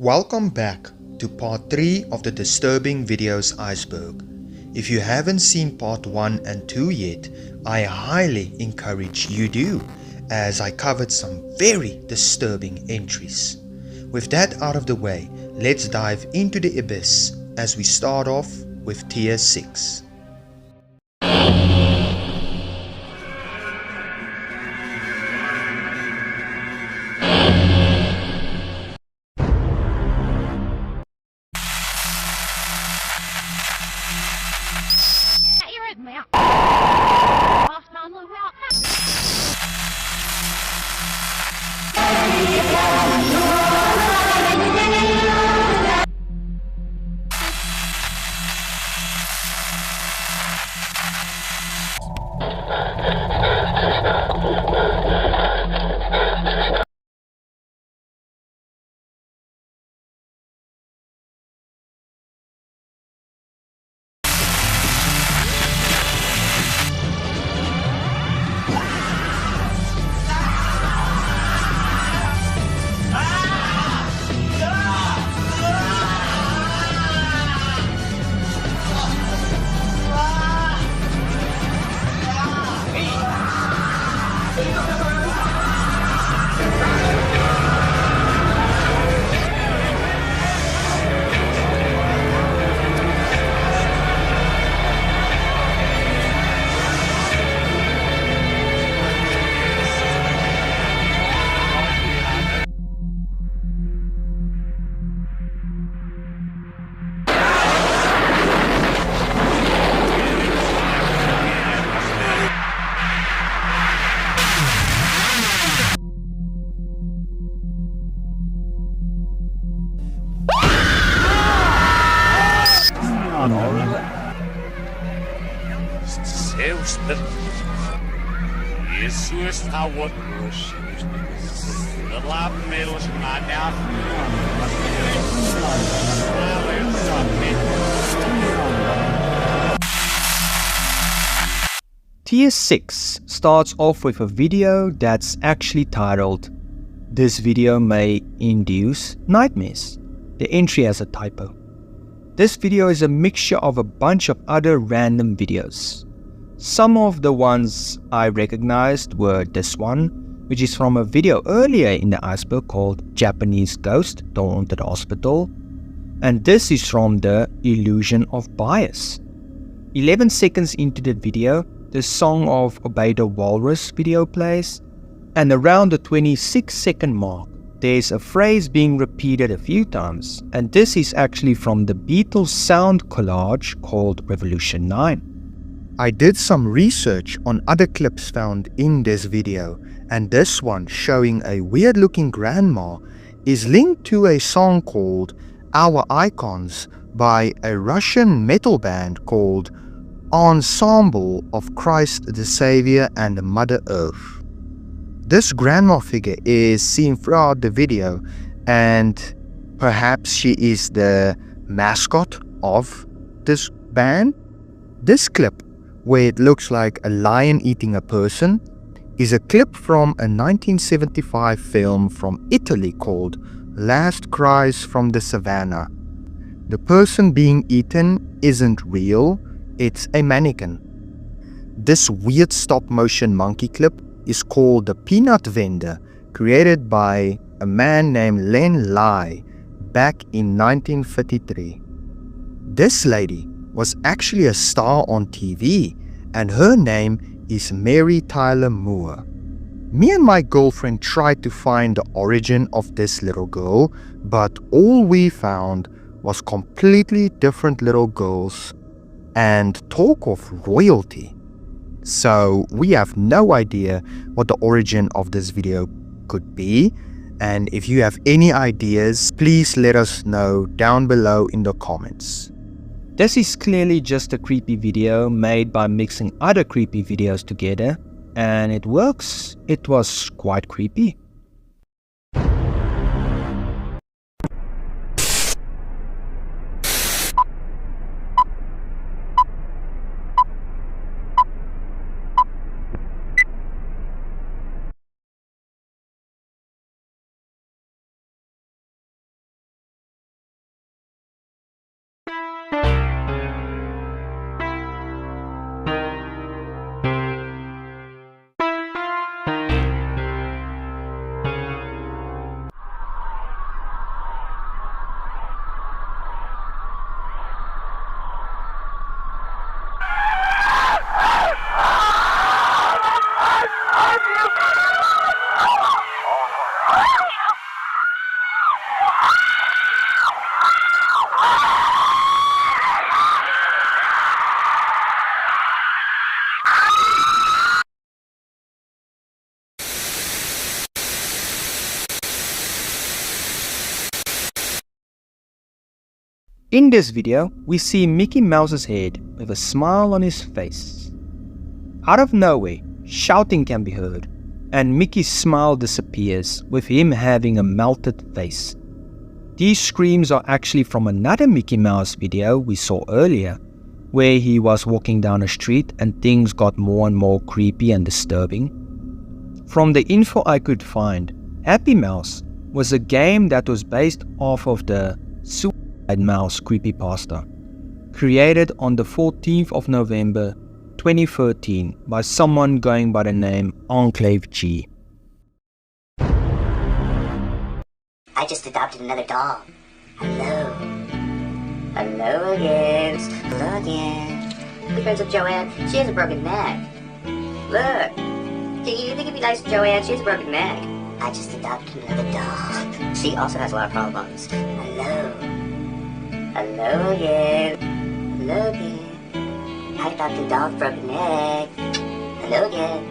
Welcome back to part 3 of the disturbing videos Iceberg. If you haven't seen part 1 and 2 yet, I highly encourage you do, as I covered some very disturbing entries. With that out of the way, let's dive into the abyss as we start off with tier 6. Tier 6 starts off with a video that's actually titled, "This video may induce nightmares." The entry has a typo. This video is a mixture of a bunch of other random videos. Some of the ones I recognized were this one, which is from a video earlier in the Iceberg called Japanese Ghost, The Haunted Hospital. And this is from the Illusion of Bias. 11 seconds into the video, the song of Obey the Walrus video plays, and around the 26-second mark, there's a phrase being repeated a few times, and this is actually from the Beatles sound collage called Revolution 9. I did some research on other clips found in this video, and this one showing a weird looking grandma is linked to a song called Our Icons by a Russian metal band called Ensemble of Christ the Savior and Mother Earth. This grandma figure is seen throughout the video, and perhaps she is the mascot of this band. This clip, where it looks like a lion eating a person, is a clip from a 1975 film from Italy called Last Cries from the Savannah. The person being eaten isn't real, it's a mannequin. This weird stop-motion monkey clip is called The Peanut Vendor, created by a man named Len Lai back in 1933. This lady was actually a star on TV, and her name is Mary Tyler Moore. Me and my girlfriend tried to find the origin of this little girl, but all we found was completely different little girls and talk of royalty. So we have no idea what the origin of this video could be, and if you have any ideas, please let us know down below in the comments. This is clearly just a creepy video made by mixing other creepy videos together, and it works. It was quite creepy. In this video, we see Mickey Mouse's head with a smile on his face. Out of nowhere, shouting can be heard, and Mickey's smile disappears with him having a melted face. These screams are actually from another Mickey Mouse video we saw earlier, where he was walking down a street and things got more and more creepy and disturbing. From the info I could find, Happy Mouse was a game that was based off of the Mouse creepypasta, created on the 14th of November 2013 by someone going by the name Enclave G. I just adopted another dog. Hello. Hello again. Hello again. Be friends with Joanne. She has a broken neck. Look. Do you think it'd be nice to Joanne? She has a broken neck. I just adopted another dog. She also has a lot of problems. Hello. Hello again. Hello again. I adopted a dog with a broken neck. Hello again.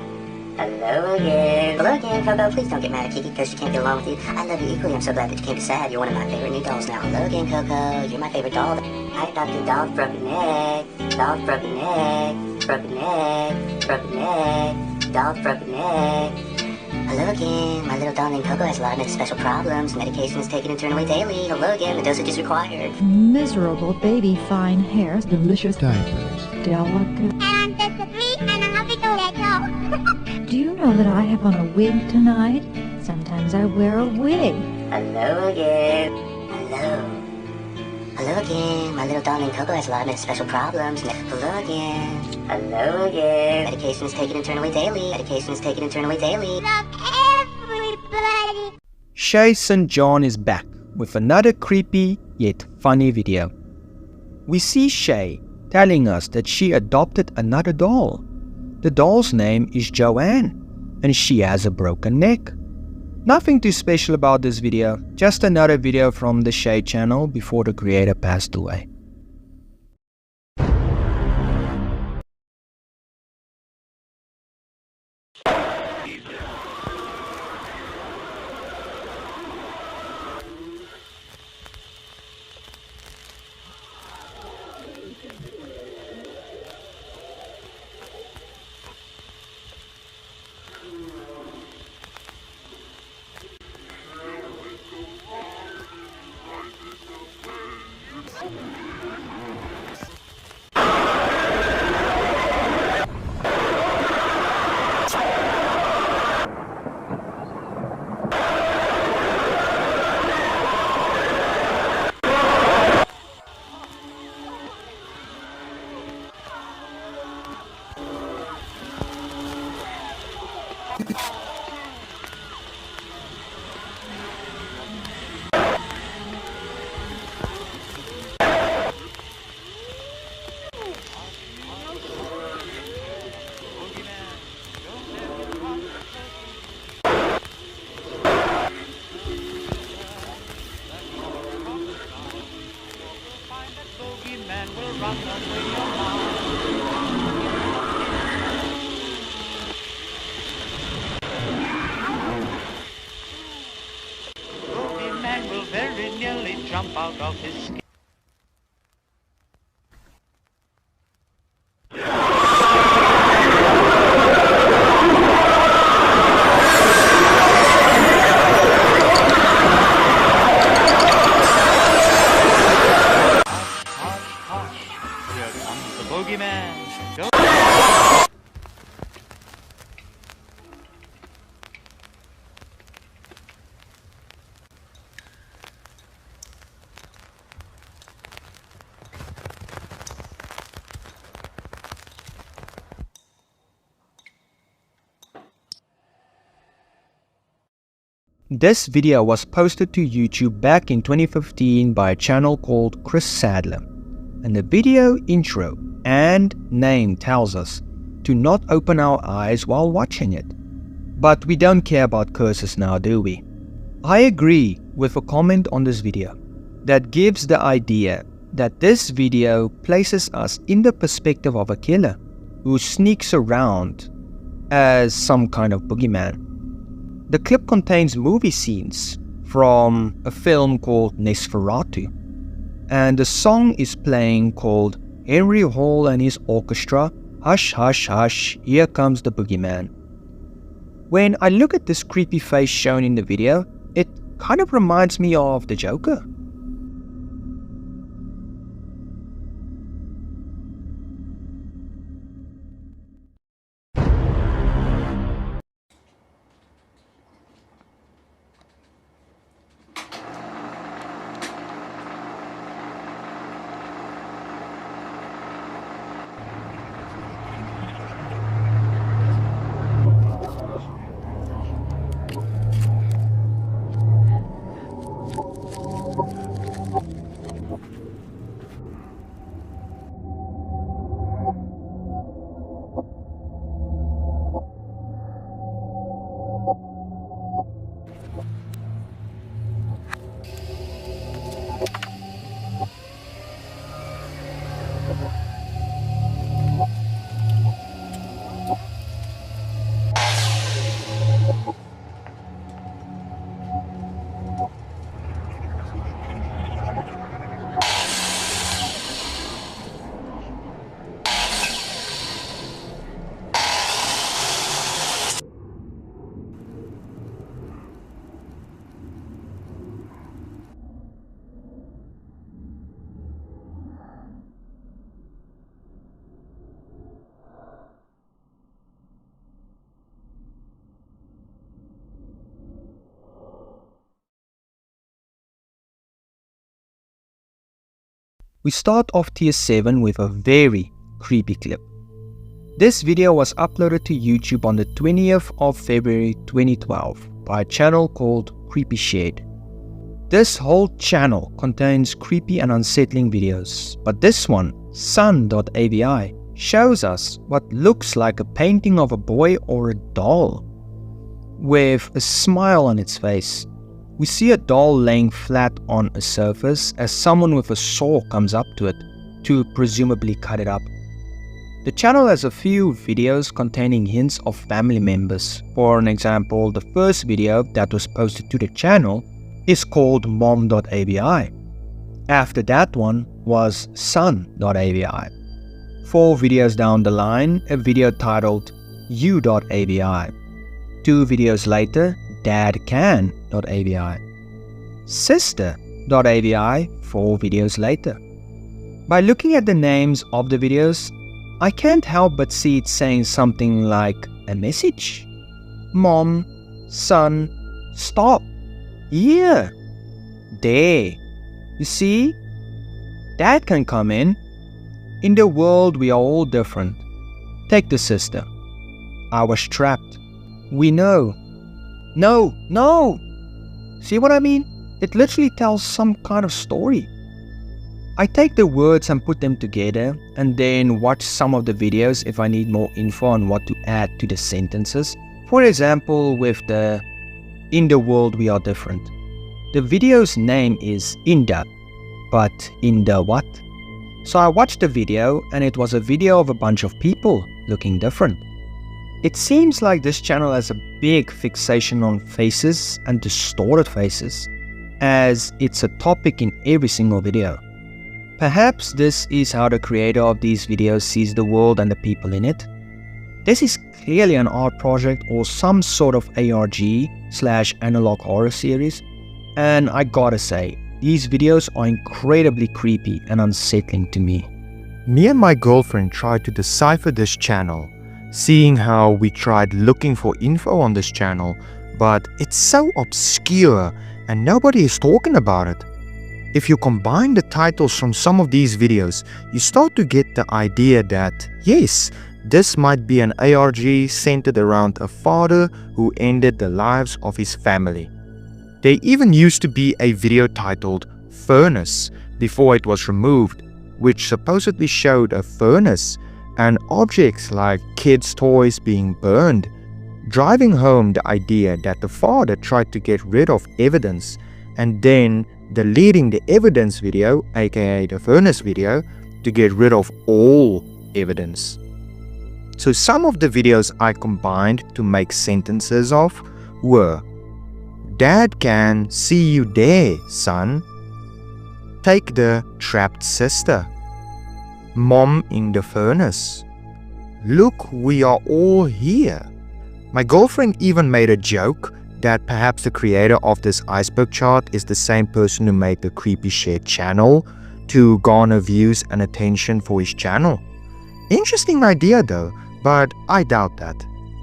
Hello again. Hello again, Coco. Please don't get mad at Kiki because she can't get along with you. I love you equally. I'm so glad that you came to Sad. You're one of my favorite new dolls now. Hello again, Coco. You're my favorite doll. I adopted a dog with a broken neck. Dog with a broken neck. Broken neck. Broken neck. Dog with a broken neck. Hello again. My little doll named Coco has a lot of mental special problems. Medication is taken internally daily. Hello again. The dosage is required. Miserable baby, fine hairs, delicious diapers, delicate. And I'm just a flea and a happy tomato. Do you know that I have on a wig tonight? Sometimes I wear a wig. Hello again. Hello. Hello again. My little doll named Coco has a lot of mental special problems. Hello again. Hello again. Medication is taken internally daily. Medication is taken internally daily. Love everybody. Shay St. John is back with another creepy yet funny video. We see Shay telling us that she adopted another doll. The doll's name is Joanne, and she has a broken neck. Nothing too special about this video, just another video from the Shay channel before the creator passed away. Boogeyman will run away your mind. Boogeyman will very nearly jump out of his skin. Boogeyman, go! This video was posted to YouTube back in 2015 by a channel called Chris Sadler, and the video intro and name tells us to not open our eyes while watching it. But we don't care about curses now, do we? I agree with a comment on this video. that gives the idea that this video places us in the perspective of a killer who sneaks around as some kind of boogeyman. The clip contains movie scenes from a film called Nosferatu, and the song is playing called Henry Hall and his orchestra, Hush Hush Hush, Here Comes the Boogeyman. When I look at this creepy face shown in the video, it kind of reminds me of the Joker. We start off tier 7 with a very creepy clip. This video was uploaded to YouTube on the 20th of February 2012 by a channel called Creepy Shed. This whole channel contains creepy and unsettling videos, but this one, sun.avi, shows us what looks like a painting of a boy or a doll with a smile on its face. We see a doll laying flat on a surface as someone with a saw comes up to it to presumably cut it up. The channel has a few videos containing hints of family members. For an example, the first video that was posted to the channel is called mom.avi. After that one was sun.avi. 4 videos down the line, a video titled you.avi. 2 videos later, dadcan.avi. sister.avi 4 videos later. By looking at the names of the videos, I can't help but see it saying something like a message. Mom, son, stop, here, there. You see, Dad can come in. In the world we are all different. Take the sister. I was trapped. We know. No! See what I mean? It literally tells some kind of story. I take the words and put them together and then watch some of the videos if I need more info on what to add to the sentences. For example, with the In the World We Are Different. The video's name is Inda, but Inda what? So I watched the video and it was a video of a bunch of people looking different. It seems like this channel has a big fixation on faces and distorted faces, as it's a topic in every single video. Perhaps this is how the creator of these videos sees the world and the people in it. This is clearly an art project or some sort of ARG/analog horror series, and I gotta say, these videos are incredibly creepy and unsettling to me. Me and my girlfriend tried to decipher this channel, seeing how we tried looking for info on this channel, but it's so obscure and nobody is talking about it. If you combine the titles from some of these videos, you start to get the idea that, yes, this might be an ARG centered around a father who ended the lives of his family. There even used to be a video titled Furnace before it was removed, which supposedly showed a furnace and objects like kids' toys being burned, driving home the idea that the father tried to get rid of evidence and then deleting the evidence video, aka the furnace video, to get rid of all evidence. So some of the videos I combined to make sentences of were: Dad can see you there, son. Take the trapped sister. Mom in the furnace. Look, we are all here. My girlfriend even made a joke that perhaps the creator of this iceberg chart is the same person who made the creepy Shed channel to garner views and attention for his channel. Interesting idea though, but I doubt that.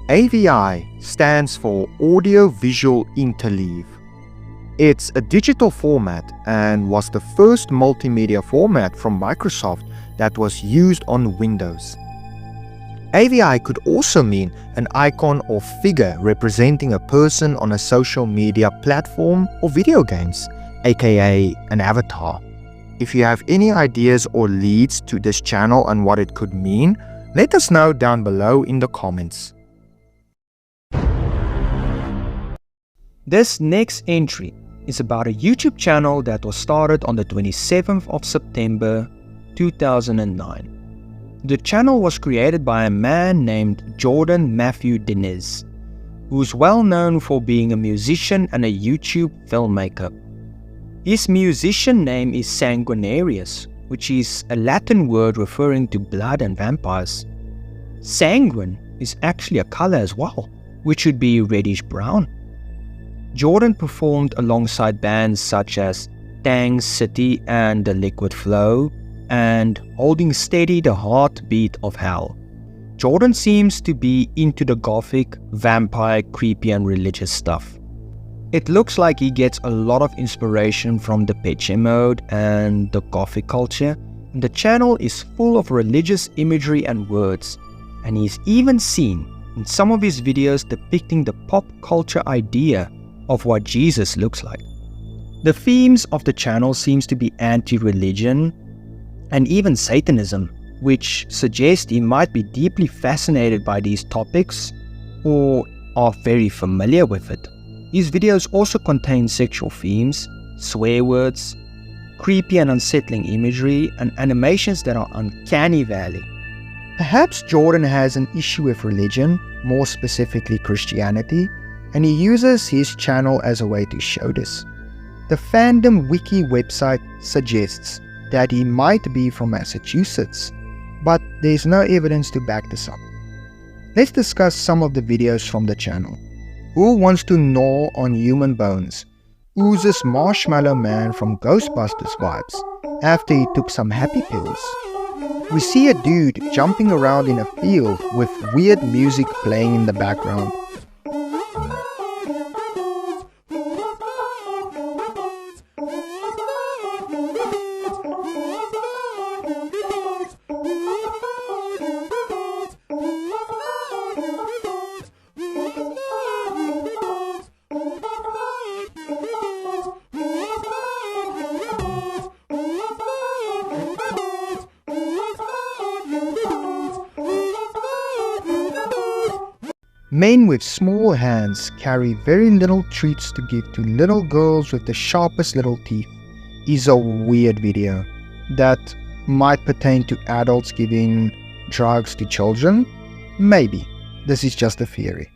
AVI stands for Audio Visual Interleave. It's a digital format and was the first multimedia format from Microsoft that was used on Windows. AVI could also mean an icon or figure representing a person on a social media platform or video games, aka an avatar. If you have any ideas or leads to this channel and what it could mean, let us know down below in the comments. This next entry is about a YouTube channel that was started on the 27th of September 2009. The channel was created by a man named Jordan Matthew Diniz, who's well known for being a musician and a YouTube filmmaker. His musician name is Sanguinarius, which is a Latin word referring to blood and vampires. Sanguine is actually a color as well, which would be reddish brown. Jordan performed alongside bands such as Tang City and The Liquid Flow, and Holding Steady the Heartbeat of Hell. Jordan seems to be into the gothic, vampire, creepy and religious stuff. It looks like he gets a lot of inspiration from Depeche Mode and the gothic culture, and the channel is full of religious imagery and words, and he's even seen in some of his videos depicting the pop culture idea of what Jesus looks like. The themes of the channel seems to be anti-religion and even Satanism, which suggests he might be deeply fascinated by these topics or are very familiar with it. His videos also contain sexual themes, swear words, creepy and unsettling imagery, and animations that are uncanny valley. Perhaps Jordan has an issue with religion, more specifically Christianity, and he uses his channel as a way to show this. The Fandom Wiki website suggests that he might be from Massachusetts, but there's no evidence to back this up. Let's discuss some of the videos from the channel. Who Wants to Gnaw on Human Bones oozes Marshmallow Man from Ghostbusters vibes after he took some happy pills. We see a dude jumping around in a field with weird music playing in the background. Men with small hands carry very little treats to give to little girls with the sharpest little teeth is a weird video that might pertain to adults giving drugs to children. Maybe. This is just a theory.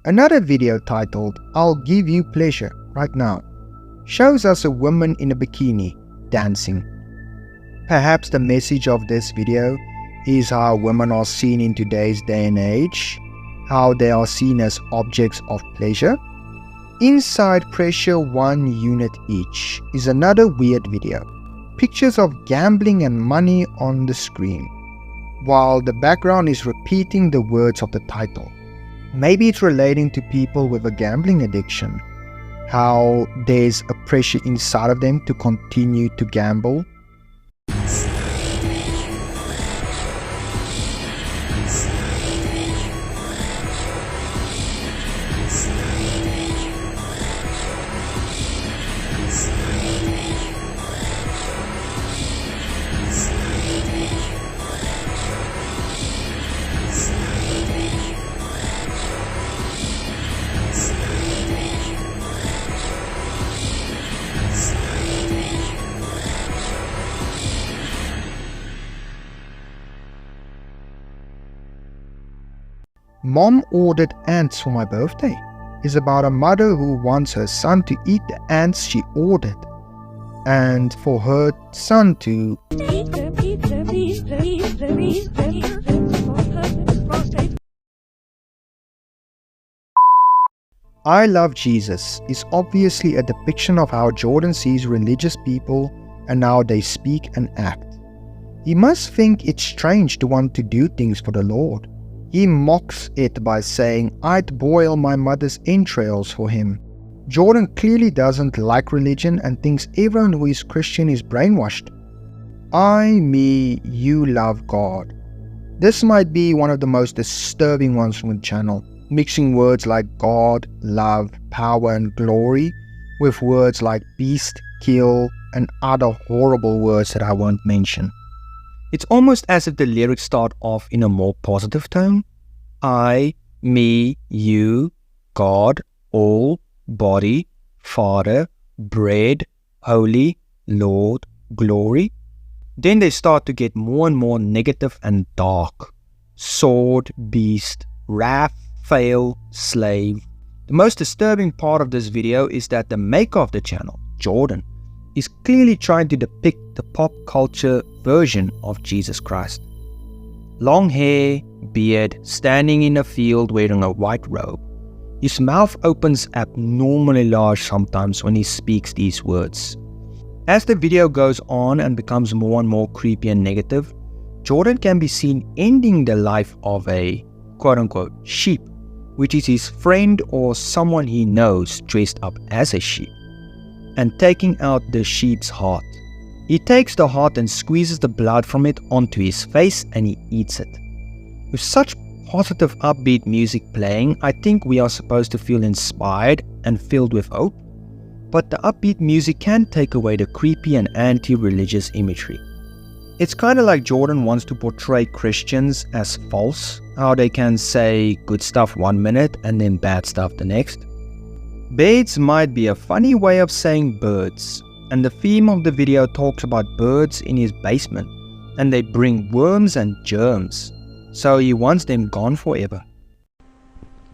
Another video titled "I'll Give You Pleasure Right Now" shows us a woman in a bikini dancing. Perhaps the message of this video is how women are seen in today's day and age, how they are seen as objects of pleasure. Inside Pressure 1 Unit Each is another weird video. Pictures of gambling and money on the screen, while the background is repeating the words of the title. Maybe it's relating to people with a gambling addiction, how there's a pressure inside of them to continue to gamble. Mom ordered ants for my birthday is about a mother who wants her son to eat the ants she ordered, and for her son to I Love Jesus is obviously a depiction of how Jordan sees religious people and how they speak and act. He must think it's strange to want to do things for the Lord. He mocks it by saying, "I'd boil my mother's entrails for him." Jordan clearly doesn't like religion and thinks everyone who is Christian is brainwashed. You love God. This might be one of the most disturbing ones from the channel, mixing words like God, love, power and glory with words like beast, kill and other horrible words that I won't mention. It's almost as if the lyrics start off in a more positive tone. I, me, you, God, all, body, Father, bread, holy, Lord, glory. Then they start to get more and more negative and dark. Sword, beast, wrath, fail, slave. The most disturbing part of this video is that the maker of the channel, Jordan, is clearly trying to depict the pop culture version of Jesus Christ. Long hair, beard, standing in a field wearing a white robe. His mouth opens abnormally large sometimes when he speaks these words. As the video goes on and becomes more and more creepy and negative, Jordan can be seen ending the life of a quote-unquote sheep, which is his friend or someone he knows dressed up as a sheep, and taking out the sheep's heart. He takes the heart and squeezes the blood from it onto his face and he eats it. With such positive upbeat music playing, I think we are supposed to feel inspired and filled with hope, but the upbeat music can take away the creepy and anti-religious imagery. It's kind of like Jordan wants to portray Christians as false, how they can say good stuff one minute and then bad stuff the next. Beds might be a funny way of saying birds, and the theme of the video talks about birds in his basement, and they bring worms and germs, so he wants them gone forever.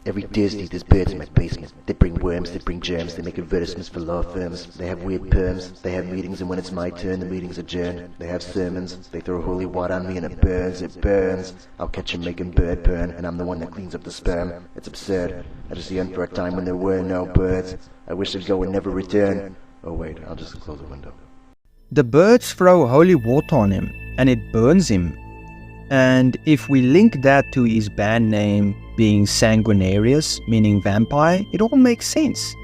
Every Thursday there's birds in my basement. They bring worms, they bring germs, they make advertisements for law firms. They have weird perms, they have meetings, and when it's my turn the meetings adjourn. They have sermons, they throw holy water on me and it burns. I'll catch 'em making bird burn, and I'm the one that cleans up the sperm. It's absurd. I just yearn for a time when there were no birds. I wish they'd go and never return. Oh wait, I'll just close the window. The birds throw holy water on him, and it burns him. And if we link that to his band name being Sanguinarius, meaning vampire, it all makes sense.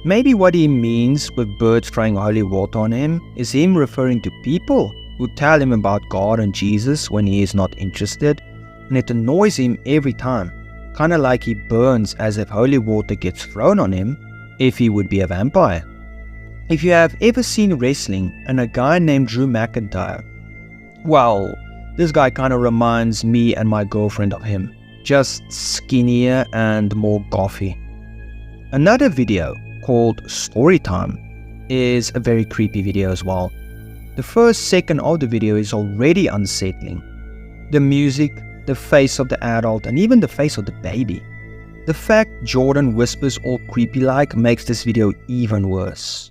Maybe what he means with birds throwing holy water on him is him referring to people who tell him about God and Jesus when he is not interested, and it annoys him every time, kinda like he burns as if holy water gets thrown on him if he would be a vampire. If you have ever seen wrestling and a guy named Drew McIntyre, well, this guy kinda reminds me and my girlfriend of him, just skinnier and more gothy. Another video called Storytime is a very creepy video as well. The first second of the video is already unsettling. The music, the face of the adult, and even the face of the baby. The fact Jordan whispers all creepy like makes this video even worse.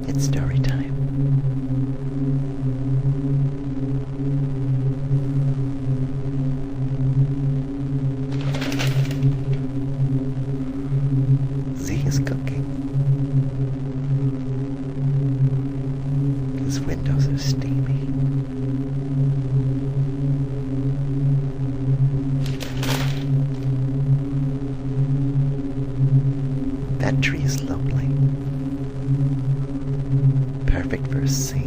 It's story time. Z is cooking. His windows are steamy. That tree is lovely. Perfect for a scene.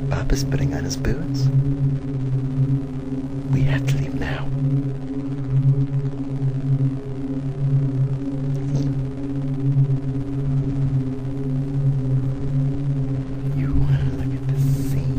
Papa's putting on his boots. We have to leave now. You want to look at the scene.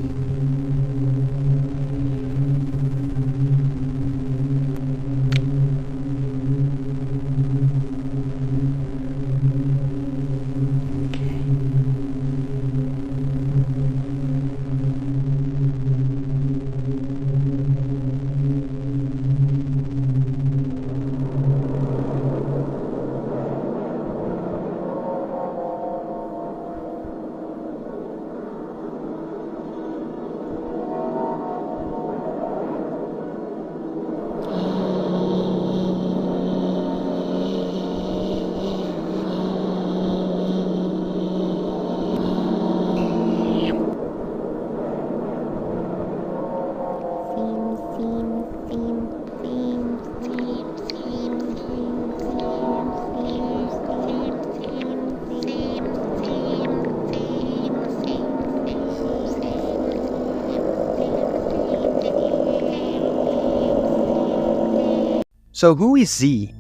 So who is Z?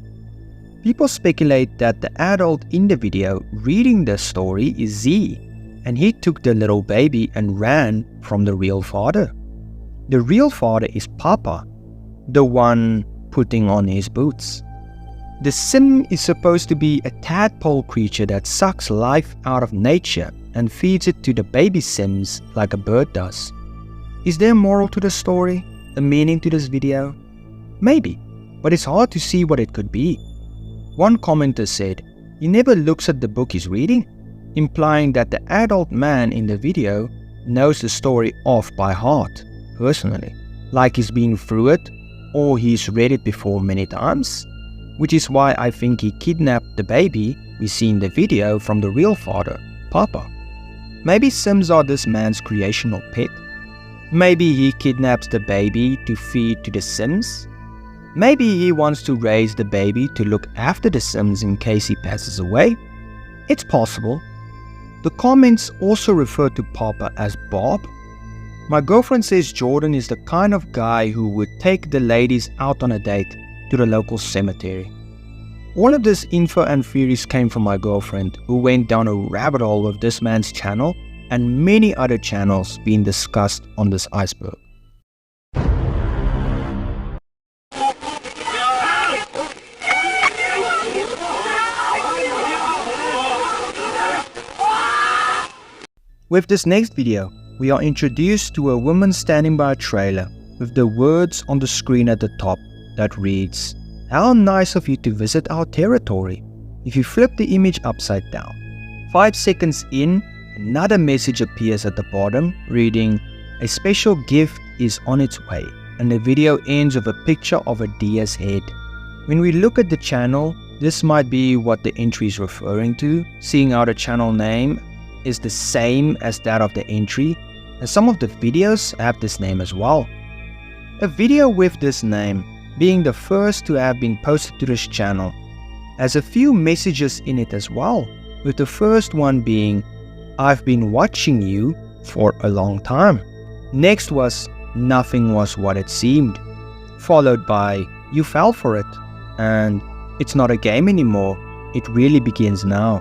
People speculate that the adult in the video reading the story is Z, and he took the little baby and ran from the real father. The real father is Papa, the one putting on his boots. The sim is supposed to be a tadpole creature that sucks life out of nature and feeds it to the baby sims like a bird does. Is there a moral to the story? A meaning to this video? Maybe, but it's hard to see what it could be. One commenter said, he never looks at the book he's reading, implying that the adult man in the video knows the story off by heart, personally, like he's been through it or he's read it before many times, which is why I think he kidnapped the baby we see in the video from the real father, Papa. Maybe Sims are this man's creational pet. Maybe he kidnaps the baby to feed to the Sims. Maybe he wants to raise the baby to look after the Sims in case he passes away. It's possible. The comments also refer to Papa as Bob. My girlfriend says Jordan is the kind of guy who would take the ladies out on a date to the local cemetery. All of this info and theories came from my girlfriend, who went down a rabbit hole with this man's channel and many other channels being discussed on this iceberg. With this next video, we are introduced to a woman standing by a trailer with the words on the screen at the top that reads, "How nice of you to visit our territory." If you flip the image upside down, 5 seconds in, another message appears at the bottom reading, "A special gift is on its way," and the video ends with a picture of a deer's head. When we look at the channel, this might be what the entry is referring to, seeing how the channel name is the same as that of the entry, and some of the videos have this name as well. A video with this name, being the first to have been posted to this channel, has a few messages in it as well, with the first one being, "I've been watching you for a long time." Next was, "Nothing was what it seemed," followed by, "You fell for it," and "It's not a game anymore, it really begins now,"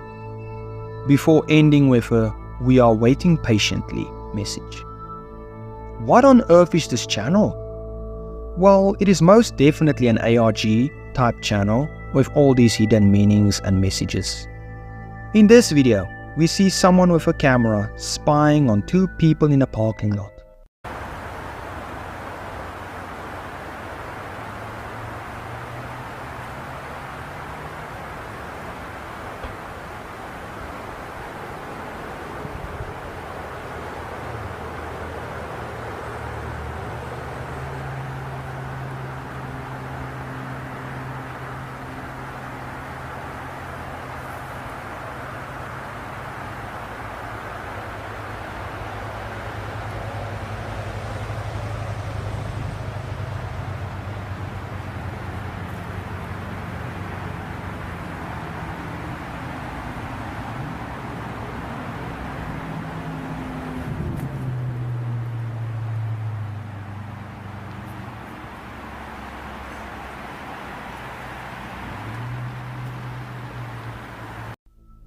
before ending with a "We are waiting patiently" message. What on earth is this channel? Well, it is most definitely an ARG type channel, with all these hidden meanings and messages. In this video, we see someone with a camera spying on two people in a parking lot.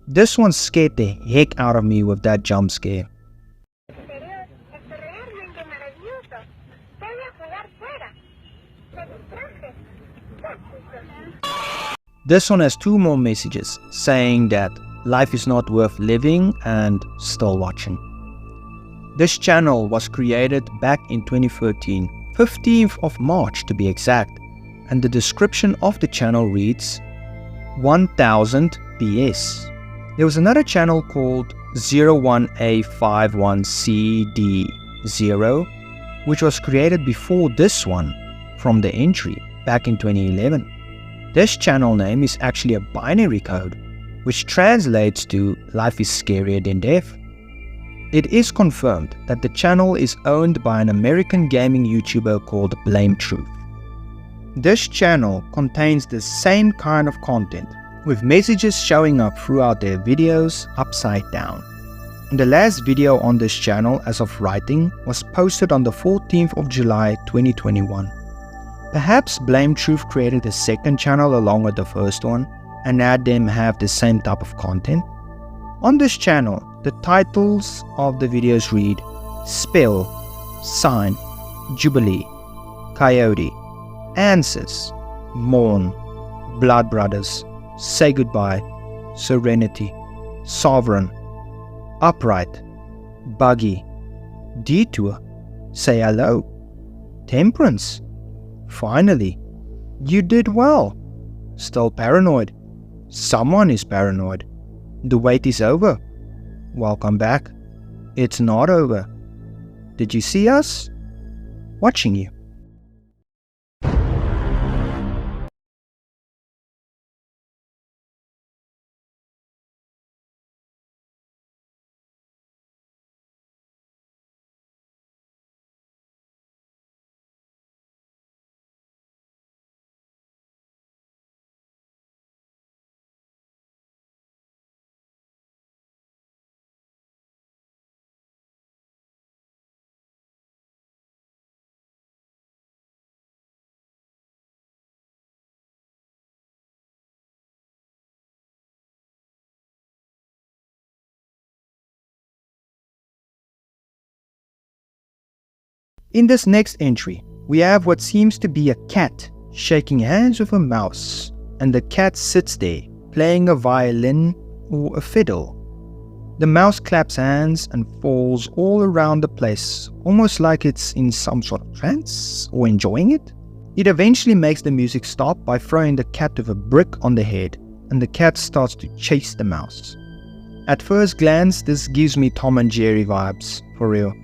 This one scared the heck out of me with that jump scare. This one has two more messages saying that life is not worth living and still watching. This channel was created back in 2013, 15th of March to be exact, and the description of the channel reads 1000 PS. There was another channel called 01A51CD0, which was created before this one from the entry back in 2011. This channel name is actually a binary code, which translates to life is scarier than death. It is confirmed that the channel is owned by an American gaming YouTuber called Blame Truth. This channel contains the same kind of content, with messages showing up throughout their videos upside down. The last video on this channel as of writing was posted on the 14th of July 2021. Perhaps Blame Truth created a second channel along with the first one and had them have the same type of content. On this channel, the titles of the videos read Spell, Sign, Jubilee, Coyote, Answers, Mourn, Blood Brothers, Say Goodbye, Serenity, Sovereign, Upright, Buggy, Detour, Say Hello, Temperance, Finally, You Did Well, Still Paranoid, Someone is Paranoid, The Wait is Over, Welcome Back, It's Not Over, Did You See Us? Watching You. In this next entry, we have what seems to be a cat shaking hands with a mouse, and the cat sits there playing a violin or a fiddle. The mouse claps hands and falls all around the place, almost like it's in some sort of trance or enjoying it. It eventually makes the music stop by throwing the cat with a brick on the head, and the cat starts to chase the mouse. At first glance, this gives me Tom and Jerry vibes, for real.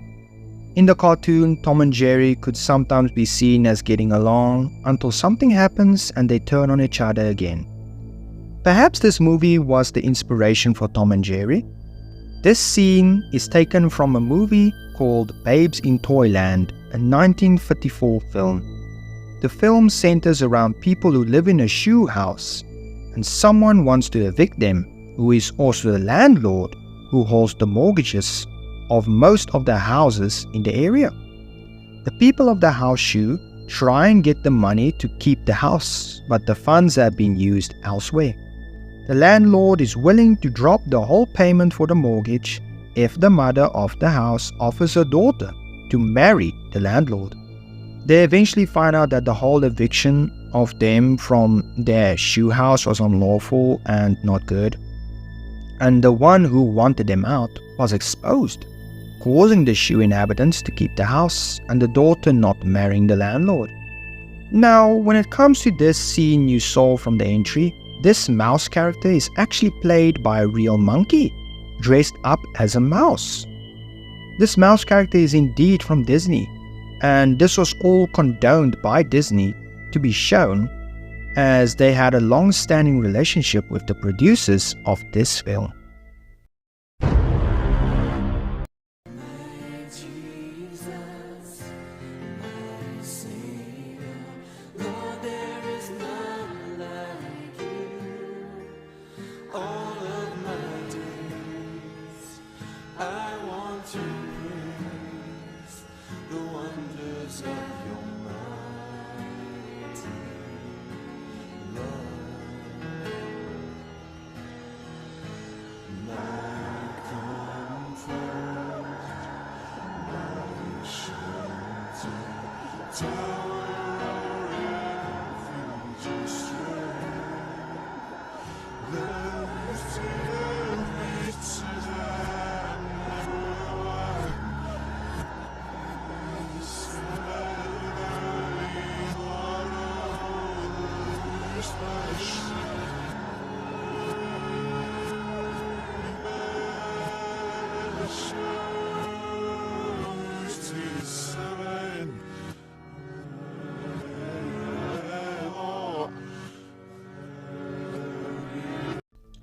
In the cartoon, Tom and Jerry could sometimes be seen as getting along until something happens and they turn on each other again. Perhaps this movie was the inspiration for Tom and Jerry. This scene is taken from a movie called Babes in Toyland, a 1954 film. The film centers around people who live in a shoe house, and someone wants to evict them, who is also the landlord who holds the mortgages of most of the houses in the area. The people of the house shoe try and get the money to keep the house, but the funds have been used elsewhere. The landlord is willing to drop the whole payment for the mortgage if the mother of the house offers her daughter to marry the landlord. They eventually find out that the whole eviction of them from their shoe house was unlawful and not good, and the one who wanted them out was exposed, causing the shoe inhabitants to keep the house and the daughter not marrying the landlord. Now, when it comes to this scene you saw from the entry, this mouse character is actually played by a real monkey, dressed up as a mouse. This mouse character is indeed from Disney, and this was all condoned by Disney to be shown, as they had a long-standing relationship with the producers of this film.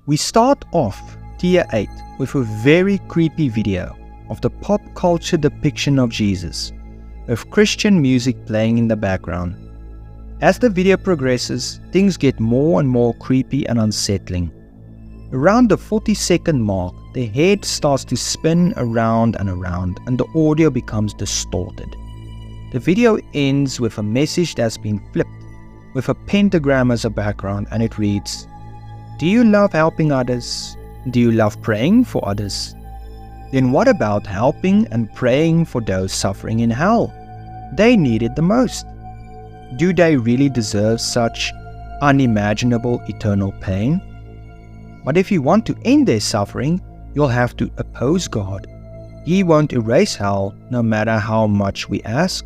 We start off Tier 8 with a very creepy video of the pop culture depiction of Jesus, with Christian music playing in the background. As the video progresses, things get more and more creepy and unsettling. Around the 40-second mark, the head starts to spin around and around, and the audio becomes distorted. The video ends with a message that's been flipped, with a pentagram as a background, and it reads, "Do you love helping others? Do you love praying for others? Then what about helping and praying for those suffering in hell? They need it the most. Do they really deserve such unimaginable eternal pain? But if you want to end their suffering, you'll have to oppose God. He won't erase hell no matter how much we ask."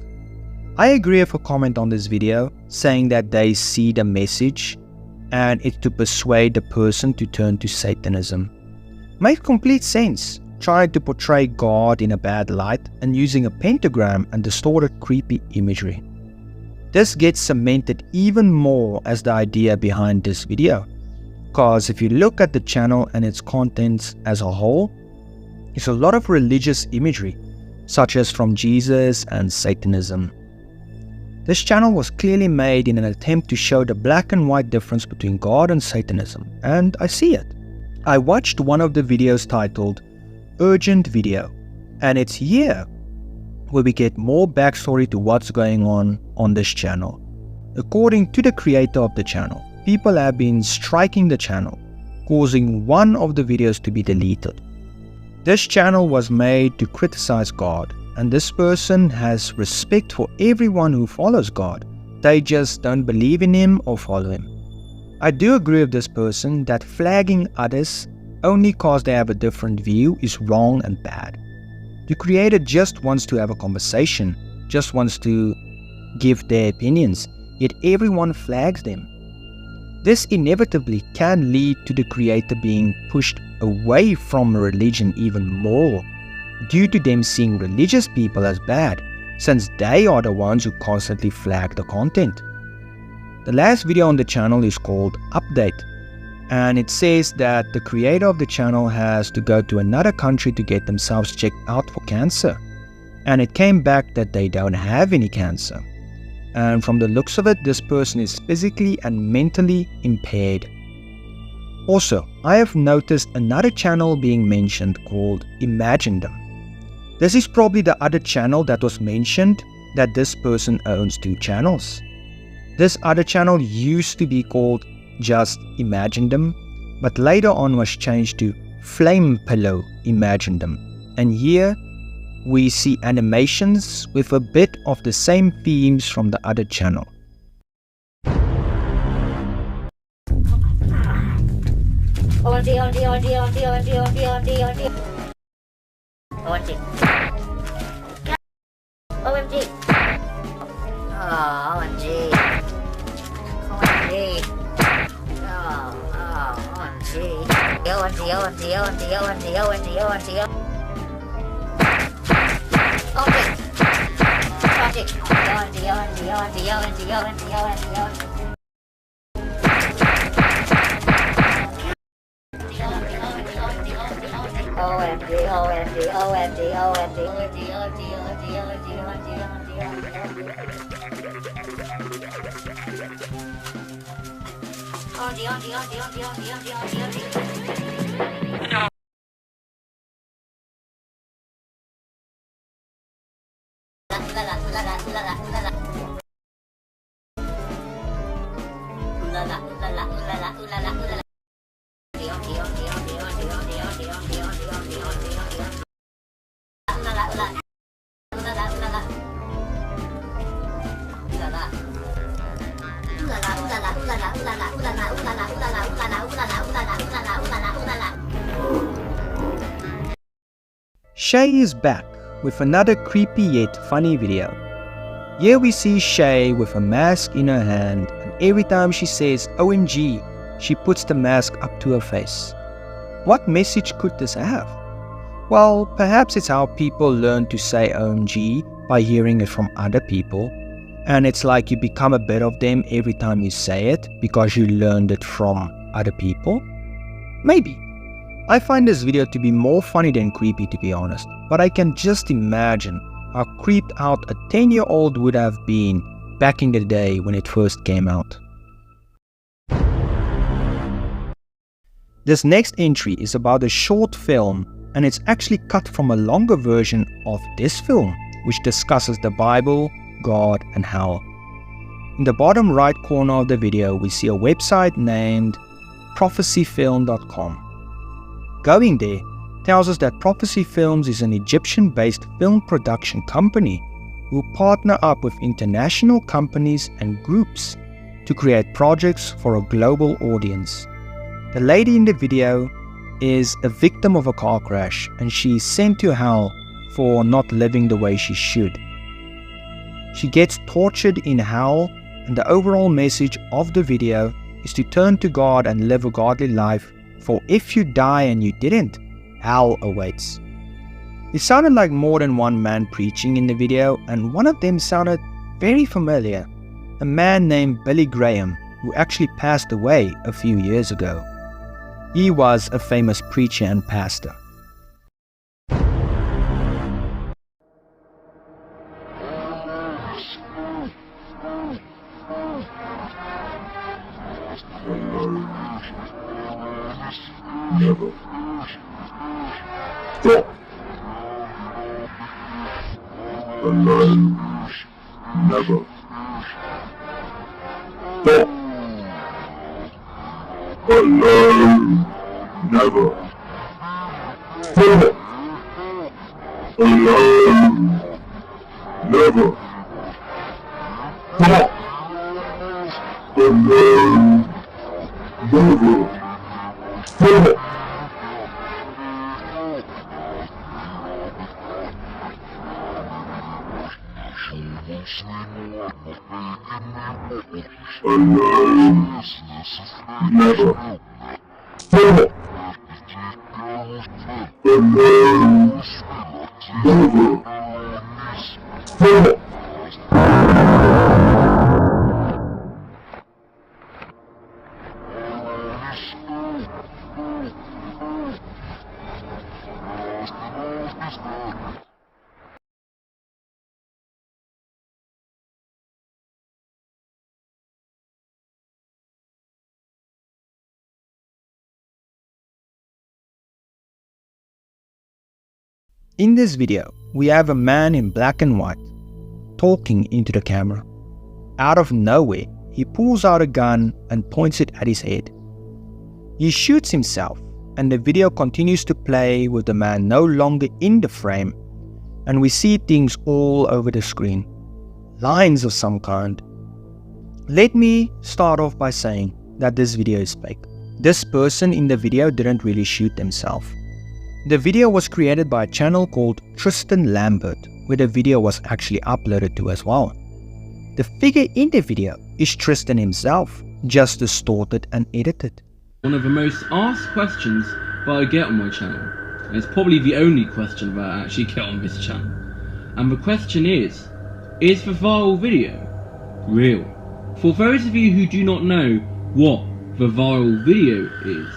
I agree with a comment on this video saying that they see the message and it's to persuade the person to turn to Satanism. Makes complete sense, trying to portray God in a bad light and using a pentagram and distorted creepy imagery. This gets cemented even more as the idea behind this video, because if you look at the channel and its contents as a whole, it's a lot of religious imagery, such as from Jesus and Satanism. This channel was clearly made in an attempt to show the black and white difference between God and Satanism, and I see it. I watched one of the videos titled Urgent Video, and it's here where we get more backstory to what's going on this channel. According to the creator of the channel, people have been striking the channel, causing one of the videos to be deleted. This channel was made to criticize God, and this person has respect for everyone who follows God. They just don't believe in Him or follow Him. I do agree with this person that flagging others only cause they have a different view is wrong and bad. The creator just wants to have a conversation, just wants to give their opinions, yet everyone flags them. This inevitably can lead to the creator being pushed away from religion even more, due to them seeing religious people as bad, since they are the ones who constantly flag the content. The last video on the channel is called Update, and it says that the creator of the channel has to go to another country to get themselves checked out for cancer, and it came back that they don't have any cancer. And from the looks of it, this person is physically and mentally impaired. Also, I have noticed another channel being mentioned called Imagindom. This is probably the other channel that was mentioned, that this person owns 2 channels. This other channel used to be called just Imagindom, but later on was changed to Flame Pillow Imagindom. And here we see animations with a bit of the same themes from the other channel. OMG. Oh, OMG. OMG. OMG. OMG, OMG, OMG, OMG, OMG, OMG. OMG. Tragic. OMG, OMG, OMG, OMG, OMG, OMG, OMG. OMG, OMG, OMG, OMG, OMG, OMG, OMG, OMG, Shay is back with another creepy yet funny video. Here we see Shay with a mask in her hand, and every time she says OMG, she puts the mask up to her face. What message could this have? Well, perhaps it's how people learn to say OMG by hearing it from other people, and it's like you become a bit of them every time you say it because you learned it from other people? Maybe. I find this video to be more funny than creepy, to be honest, but I can just imagine how creeped out a 10-year-old would have been back in the day when it first came out. This next entry is about a short film, and it's actually cut from a longer version of this film, which discusses the Bible, God, and hell. In the bottom right corner of the video, we see a website named prophecyfilm.com. Going there tells us that Prophecy Films is an Egyptian-based film production company who partner up with international companies and groups to create projects for a global audience. The lady in the video is a victim of a car crash, and she is sent to hell for not living the way she should. She gets tortured in hell, and the overall message of the video is to turn to God and live a godly life, for if you die and you didn't, hell awaits. It sounded like more than one man preaching in the video, and one of them sounded very familiar. A man named Billy Graham, who actually passed away a few years ago. He was a famous preacher and pastor. Never. Stop. Alone. Never. Stop. Alone. Never. Stop. Alone. Never. Stop. Alone. Never. Stop. Alone. Never. Stop. Alone. Never. Stop. In this video, we have a man in black and white talking into the camera. Out of nowhere, he pulls out a gun and points it at his head. He shoots himself, and the video continues to play with the man no longer in the frame, and we see things all over the screen. Lines of some kind. Let me start off by saying that this video is fake. this person in the video didn't really shoot themselves. The video was created by a channel called Tristan Lambert, where the video was actually uploaded to as well. The figure in the video is Tristan himself, just distorted and edited. One of the most asked questions that I get on my channel, and it's probably the only question that I actually get on this channel. And the question is the viral video real? For those of you who do not know what the viral video is,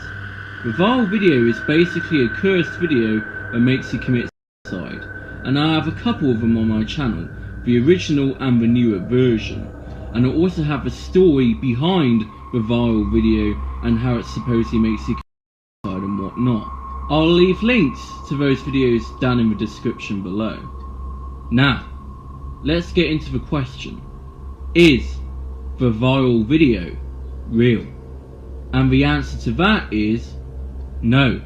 the viral video is basically a cursed video that makes you commit suicide. And I have a couple of them on my channel, the original and the newer version. And I also have a story behind the viral video and how it supposedly makes you commit suicide and whatnot. I'll leave links to those videos down in the description below. Now, let's get into the question. Is the viral video real? And the answer to that is no.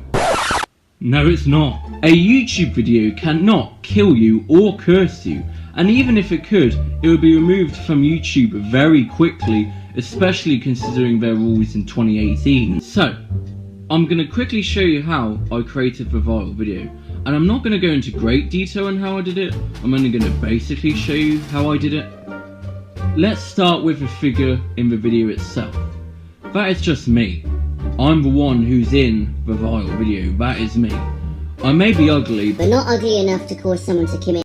No, it's not. A YouTube video cannot kill you or curse you, and even if it could, it would be removed from YouTube very quickly, especially considering their rules in 2018. So, I'm going to quickly show you how I created the viral video, and I'm not going to go into great detail on how I did it. I'm only going to basically show you how I did it. Let's start with the figure in the video itself. That is just me. I'm the one who's in the viral video, that is me. I may be ugly, But not ugly enough to cause someone to commit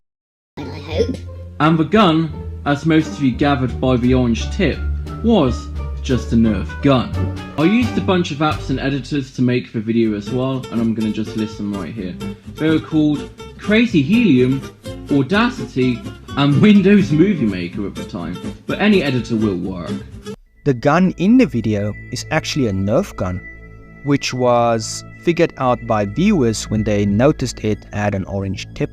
suicide, I hope. and the gun, as most of you gathered by the orange tip, was just a Nerf gun. I used a bunch of apps and editors to make the video as well, and I'm going to just list them right here. They were called Crazy Helium, Audacity, and Windows Movie Maker at the time, but any editor will work. The gun in the video is actually a Nerf gun, which was figured out by viewers when they noticed it had an orange tip.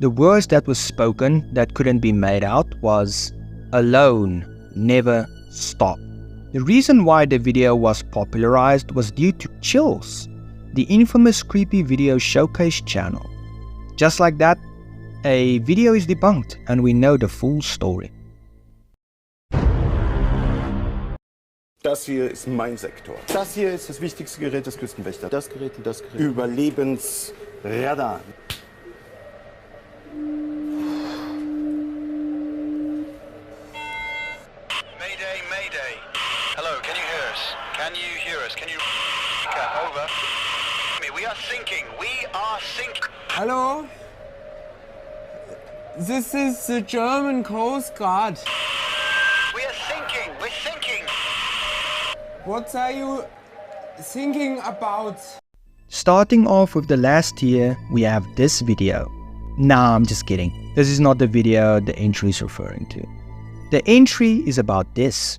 The words that was spoken that couldn't be made out was alone, never stop. The reason why the video was popularized was due to Chills, the infamous creepy video showcase channel. Just like that, a video is debunked and we know the full story. Das hier ist mein Sektor. Das hier ist das wichtigste Gerät des Küstenwächters. Das Gerät und das Gerät. Überlebensradar. Mayday, mayday. Hello, can you hear us? Can you hear us? Can you... Over. We are sinking. We are sinking. Hello? This is the German Coast Guard. We are sinking. We're sinking. What are you thinking about? Starting off with the last tier, we have this video. Nah, I'm just kidding. This is not the video the entry is referring to. The entry is about this.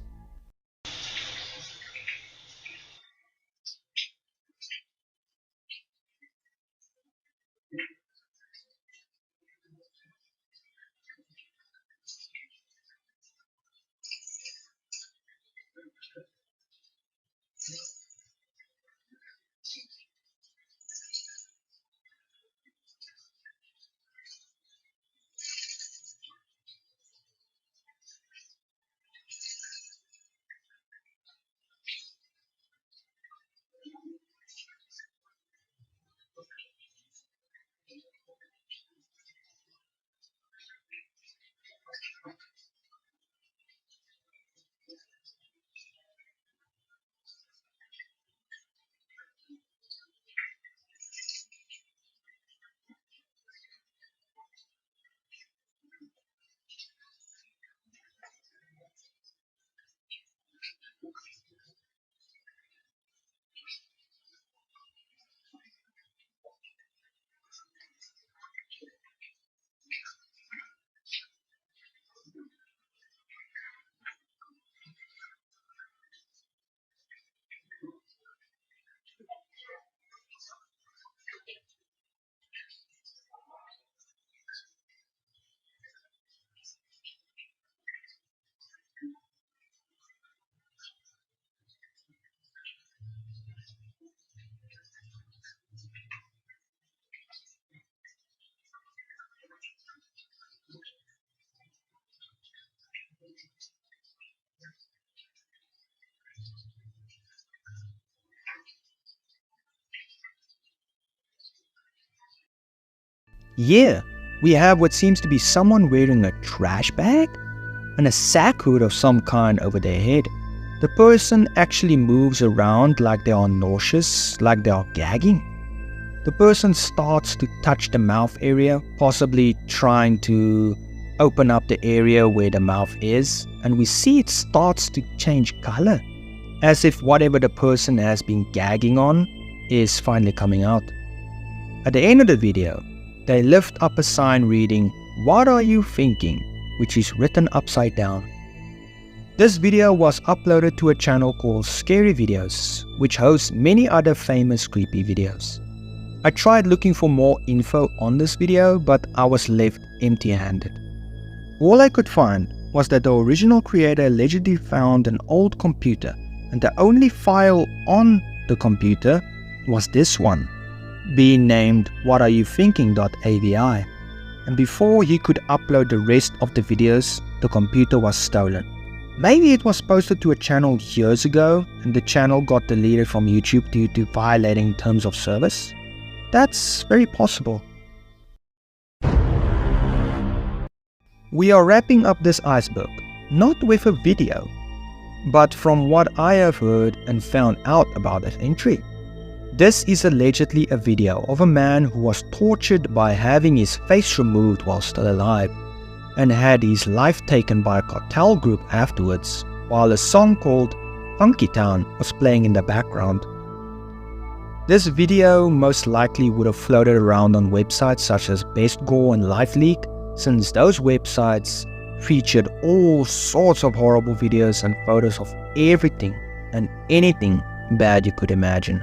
Here, we have what seems to be someone wearing a trash bag and a sack hood of some kind over their head. The person actually moves around like they are nauseous, like they are gagging. The person starts to touch the mouth area, possibly trying to open up the area where the mouth is, and we see it starts to change color, as if whatever the person has been gagging on is finally coming out. At the end of the video, they lift up a sign reading, "What are you thinking?" which is written upside down. This video was uploaded to a channel called Scary Videos, which hosts many other famous creepy videos. I tried looking for more info on this video, but I was left empty-handed. All I could find was that the original creator allegedly found an old computer, and the only file on the computer was this one, being named whatayouThinking.avi, and before he could upload the rest of the videos, the computer was stolen. Maybe it was posted to a channel years ago and the channel got deleted from YouTube due to violating terms of service. That's very possible. We are wrapping up this iceberg, not with a video, but from what I have heard and found out about that entry. This is allegedly a video of a man who was tortured by having his face removed while still alive, and had his life taken by a cartel group afterwards, while a song called Funky Town was playing in the background. This video most likely would have floated around on websites such as Best Gore and LifeLeak, since those websites featured all sorts of horrible videos and photos of everything and anything bad you could imagine.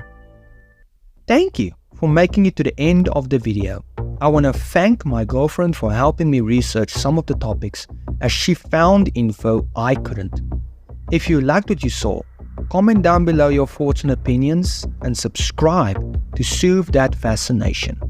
Thank you for making it to the end of the video. I want to thank my girlfriend for helping me research some of the topics, as she found info I couldn't. If you liked what you saw, comment down below your thoughts and opinions, and subscribe to soothe that fascination.